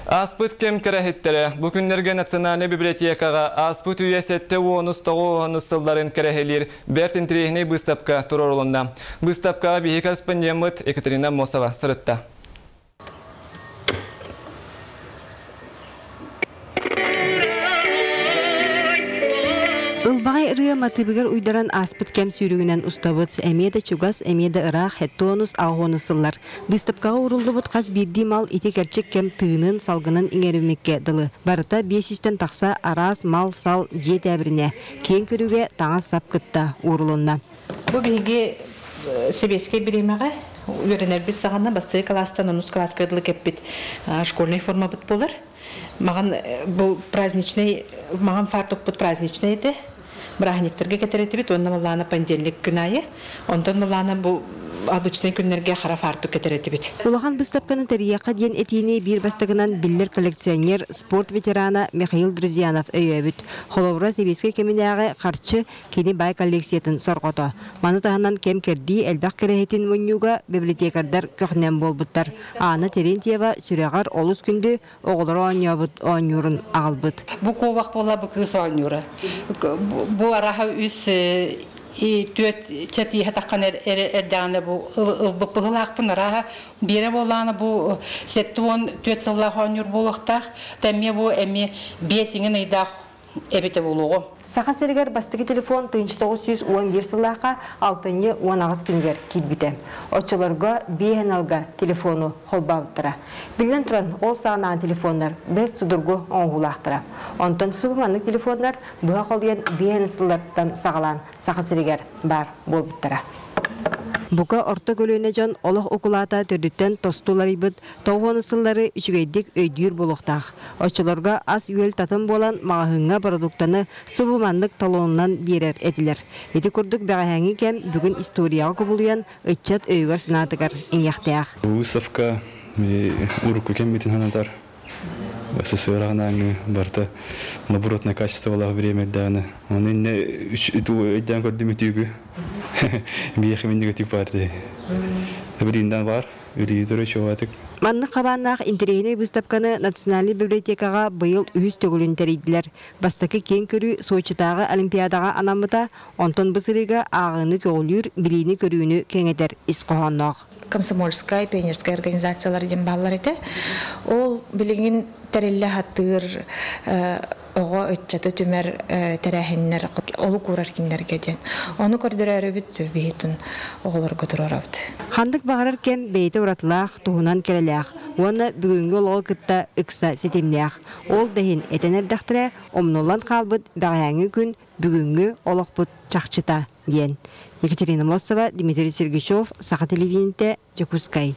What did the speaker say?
Аспыт кем керехеттері. Бүкіндерге национальный библиотекаға аспыт үйесетті оңыз сылдарын керехелер бәрт интерегіне бұстапқа тұрар олында. Бұстапқаға бейі корреспондент Екатерина Мосова сырытта. Ылбағай ырыя матыбығыр уйдаран аспыт кем сүйрігінен ұстабыт, әмеді чугас, әмеді ырақ, хеттонус, ағуаны сыллар. Бұстапқаға урулды бұт қаз бірді мал ете кәрчек кем тыынын, салғынын еңерімекке дылы. Барыта 500-тен тақса арас, мал, сал, жет әбіріне. Кен көріге таңа сап кытта урулынна. Бұл бігі себеске біремеға үйренер біз сағанна бастығы кластан, онус класс кәділі кәппет школьный форма бұт болар. Маған бұл праздничный, маған фартук бұт праздничный еді. Брахниктерге кетереті бит, онна маллана понедельник күнайы, онтон маллана бұл обычный күннерге қара фартук кетереті бит. Улахан бұстапқаны тарияқа ден етейіне бір бастығынан білдер коллекционер, спорт ветерана Михаил Друзьянов өйөбіт. Холовра себеске кемінәғі қарчы кені бай коллекциятын сорғото. Маны тағынан кем керді әлбәқ керехетін мұнюға библиотекардар көхнен болбыттар. Аны Терентьева сүрәғар олыс күнді оғылары ойнебіт, ойнюрын ағылбыт. Бұл ковақ бола бұл кыз ойнюры. Бұл араға үс төт чатиха таққан әрдәғаны бұл ұлбып бұғылақпын араға бере боланы бұл сеттуон төт сыллағы ойнюр болуқтақ. Тәме бұл әме бесіңін ұйдақ әбеті болуғы. Сақа сәргер бастығы телефон 911 сыллаға 6-10 күнгер келбіті. Отчыларға бейін алға телефону қолбауыттыра. Білген тұран ол сағынан телефондар бәс сұдырғы оңғылақтыра. Онтан сұбыманлық телефондар бұға қолген бейін сыллардан сағалан сақа сәргер бар болбыттыра. Бука орта көлөне жон олық окулата төрдүттен тостулар ибыт, тоғуаны сыллары үшігейдік өйдүйір болуқтақ. Очыларға аз үйел татын болан мағahыңға продуктаны субыманлық талонынан берер етілер. Еті күрдік бәғәңі кәм бүгін историяға көбілуян үтчат өйгір сынатығар инияқтаяқ. Выставка урку кәм бетін ханатар. СССР-ағынан барта наоборотное качество было время даны. Он не идем к Дмитрию. Биехали негатив партии. Бриндан бар, юридоры чуватик. Манны қабаннақ интерегіне бұстапқаны Национальный библиотекаға бұйыл үйіз төгілін тәрейділер. Бастықы кен көрі Сочитағы Олимпиадаға анамыта, онтон бұсырыға ағыны көгілер, білейіні көріні кеңедер исқоғаннақ. Комсомольская, пионерская организациялар ден баллар ете. Ол білігін тәрелі хаттыр, оға өтчаты түмер тәрәхіннер, олы көрар кендерге ден. Оны көрдір әрі бүтті бейтін оғылар көтір орабды. Хандық бағарар кен бейті ұратылақ, туғынан келеліғ. Оны бүгінгі олғы күтті үкса сетемліғ. Ол дәйін әтенердіқтірі, омнулан қалбыд бәғаяңы күн бүгінгі олық бұд чақчыта ден. Екатерина Мосова, Дмитрий Сергачев, Саха телевидениеде, Якутскай.